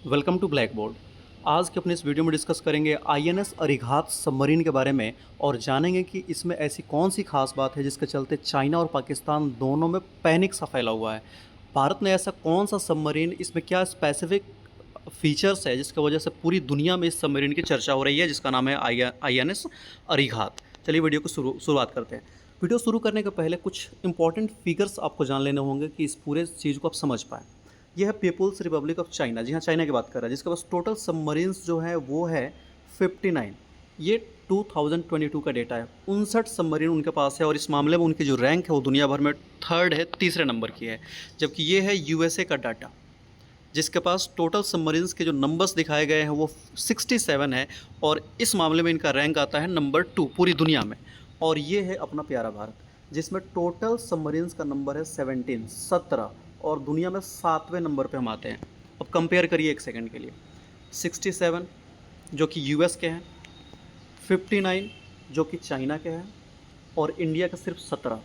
Welcome to black board. आज के अपने इस वीडियो में डिस्कस करेंगे आईएनएस अरिघात सबमरीन के बारे में और जानेंगे कि इसमें ऐसी कौन सी खास बात है जिसके चलते चाइना और पाकिस्तान दोनों में पैनिक सा फैला हुआ है। भारत ने ऐसा कौन सा सबमरीन, इसमें क्या स्पेसिफिक फीचर्स है जिसकी वजह से पूरी दुनिया में इस सबमरीन की चर्चा हो रही है, जिसका नाम है आईएनएस अरिघात। चलिए वीडियो को शुरुआत करते हैं। वीडियो शुरू करने के पहले कुछ इंपॉर्टेंट फिगर्स आपको जान लेने होंगे कि इस पूरे चीज़ को आप समझ पाएँ। यह है पीपुल्स रिपब्लिक ऑफ चाइना, जी हाँ चाइना की बात कर रहा है, जिसके पास टोटल सबमरीन्स जो है वो है 59। ये 2022 का डेटा है। 59 सबमरीन उनके पास है और इस मामले में उनकी जो रैंक है वो दुनिया भर में थर्ड है, तीसरे नंबर की है। जबकि ये है यूएसए का डाटा, जिसके पास टोटल सबमरीन्स के जो नंबर्स दिखाए गए हैं वो 67 है और इस मामले में इनका रैंक आता है नंबर 2 पूरी दुनिया में। और ये है अपना प्यारा भारत, जिसमें टोटल सबमरीन्स का नंबर है 17 और दुनिया में 7वें नंबर पे हम आते हैं। अब कंपेयर करिए एक सेकंड के लिए, 67 जो कि यूएस के हैं, 59 जो कि चाइना के हैं और इंडिया का सिर्फ 17।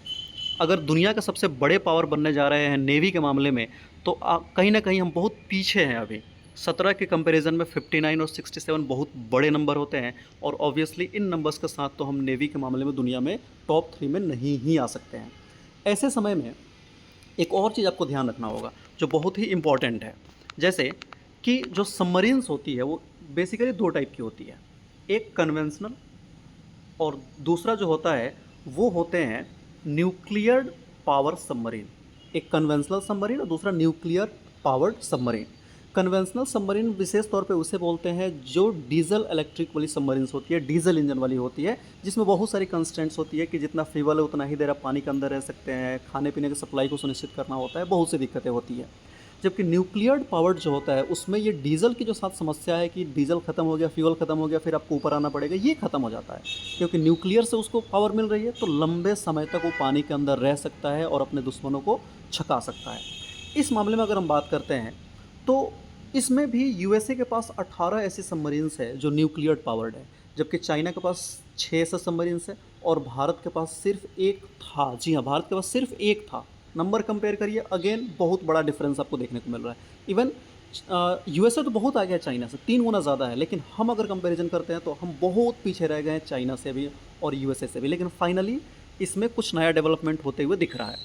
अगर दुनिया के सबसे बड़े पावर बनने जा रहे हैं नेवी के मामले में तो कहीं ना कहीं हम बहुत पीछे हैं अभी। 17 के कंपैरिजन में 59 और 67 बहुत बड़े नंबर होते हैं और ऑब्वियसली इन नंबर्स के साथ तो हम नेवी के मामले में दुनिया में टॉप 3 में नहीं ही आ सकते हैं। ऐसे समय में एक और चीज़ आपको ध्यान रखना होगा जो बहुत ही इम्पॉर्टेंट है, जैसे कि जो सबमरीन्स होती है वो बेसिकली दो टाइप की होती है, एक कन्वेंशनल और दूसरा जो होता है वो होते हैं न्यूक्लियर पावर सबमरीन। एक कन्वेंशनल सबमरीन और दूसरा nuclear powered submarine. Conventional submarine विशेष तौर पे उसे बोलते हैं जो डीजल इलेक्ट्रिक वाली सबमरीन्स होती है, डीजल इंजन वाली होती है, जिसमें बहुत सारी कंस्टेंट्स होती है कि जितना फ्यूल है उतना ही देर आप पानी के अंदर रह सकते हैं, खाने पीने की सप्लाई को सुनिश्चित करना होता है, बहुत सी दिक्कतें होती है। जबकि न्यूक्लियर पावर्ड जो होता है उसमें ये डीजल की जो साथ समस्या है कि डीजल खत्म हो गया, फ्यूल खत्म हो गया, फिर आपको ऊपर आना पड़ेगा, ये खत्म हो जाता है क्योंकि न्यूक्लियर से उसको पावर मिल रही है तो लंबे समय तक वो पानी के अंदर रह सकता है और अपने दुश्मनों को छका सकता है। इस मामले में अगर हम बात करते हैं तो इसमें भी यूएसए के पास 18 ऐसी सबमरीन्स है जो न्यूक्लियर पावर्ड है, जबकि चाइना के पास 6 ऐसे सबमरीन्स है और भारत के पास सिर्फ एक था। जी हाँ, भारत के पास सिर्फ एक था। नंबर कंपेयर करिए, अगेन बहुत बड़ा डिफरेंस आपको देखने को मिल रहा है। इवन यूएसए तो बहुत आगे है चाइना से, 3 गुना ज़्यादा है, लेकिन हम अगर कंपैरिजन करते हैं तो हम बहुत पीछे रह गए हैं चाइना से भी और यूएसए से भी। लेकिन फाइनली इसमें कुछ नया डेवलपमेंट होते हुए दिख रहा है।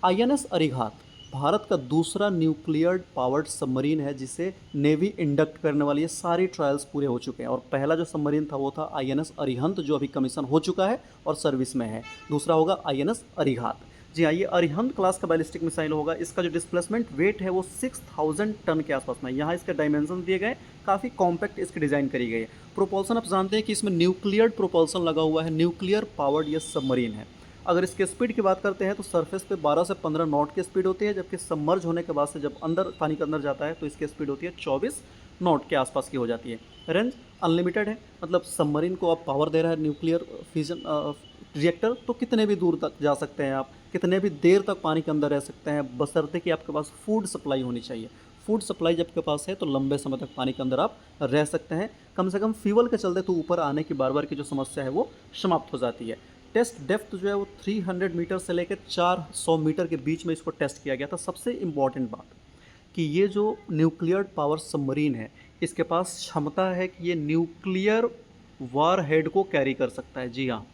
आईएनएस अरिघात भारत का दूसरा न्यूक्लियर पावर्ड सबमरीन है जिसे नेवी इंडक्ट करने वाली है। सारी ट्रायल्स पूरे हो चुके हैं और पहला जो सबमरीन था वो था आईएनएस अरिहंत जो अभी कमीशन हो चुका है और सर्विस में है। दूसरा होगा आईएनएस अरिघात। जी हाँ, ये अरिहंत क्लास का बैलिस्टिक मिसाइल होगा। इसका जो डिस्प्लेसमेंट वेट है वो 6000 टन के आसपास में। यहाँ इसके डायमेंशन दिए गए, काफ़ी कॉम्पैक्ट इसकी डिज़ाइन करी गई है। प्रोपल्सन आप जानते हैं कि इसमें न्यूक्लियर प्रोपल्सन लगा हुआ है, न्यूक्लियर पावर्ड ये सबमरीन है। अगर इसके स्पीड की बात करते हैं तो सरफेस पे 12 से 15 नॉट की स्पीड होती है, जबकि सबमर्ज होने के बाद से जब अंदर पानी के अंदर जाता है तो इसकी स्पीड होती है 24 नॉट के आसपास की हो जाती है। रेंज अनलिमिटेड है, मतलब सबमरीन को आप पावर दे रहा है न्यूक्लियर फ्यूजन रिएक्टर, तो कितने भी दूर तक जा सकते हैं आप, कितने भी देर तक पानी के अंदर रह सकते हैं, बशर्ते कि आपके पास फूड सप्लाई होनी चाहिए। फूड सप्लाई जब के पास है तो लंबे समय तक पानी के अंदर आप रह सकते हैं। कम से कम फ्यूल के चलते तो ऊपर आने की बार बार की जो समस्या है वो समाप्त हो जाती है। टेस्ट डेप्थ जो है वो 300 मीटर से लेकर 400 मीटर के बीच में इसको टेस्ट किया गया था। सबसे इम्पॉर्टेंट बात कि ये जो न्यूक्लियर पावर सबमरीन है इसके पास क्षमता है कि ये न्यूक्लियर वार हेड को कैरी कर सकता है। जी हाँ,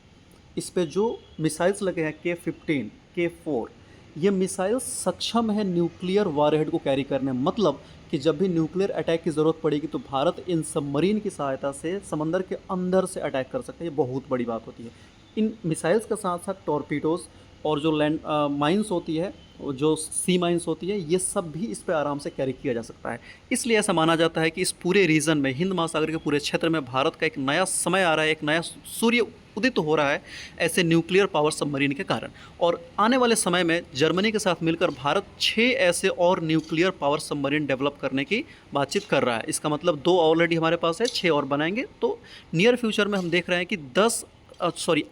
इस पे जो मिसाइल्स लगे हैं K-15, K-4, ये मिसाइल सक्षम है न्यूक्लियर वारहेड को कैरी करने। मतलब कि जब भी न्यूक्लियर अटैक की ज़रूरत पड़ेगी तो भारत इन सबमरीन की सहायता से समंदर के अंदर से अटैक कर सकता है। ये बहुत बड़ी बात होती है। इन मिसाइल्स के साथ साथ टॉर्पीडोज़ और जो लैंड माइंस होती है, जो सी माइंस होती है, ये सब भी इस पे आराम से कैरी किया जा सकता है। इसलिए ऐसा माना जाता है कि इस पूरे रीजन में, हिंद महासागर के पूरे क्षेत्र में भारत का एक नया समय आ रहा है, एक नया सूर्य उदित हो रहा है ऐसे न्यूक्लियर पावर सबमरीन के कारण। और आने वाले समय में जर्मनी के साथ मिलकर भारत 6 ऐसे और न्यूक्लियर पावर सबमरीन डेवलप करने की बातचीत कर रहा है। इसका मतलब 2 ऑलरेडी हमारे पास है, 6 और बनाएंगे। तो नियर फ्यूचर में हम देख रहे हैं कि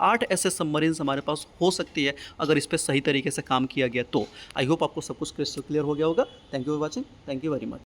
8 ऐसे सबमरीन्स हमारे पास हो सकती है अगर इस पर सही तरीके से काम किया गया तो। आई होप आपको सब कुछ क्रिस्टल क्लियर हो गया होगा। Thank you for watching, thank you very much.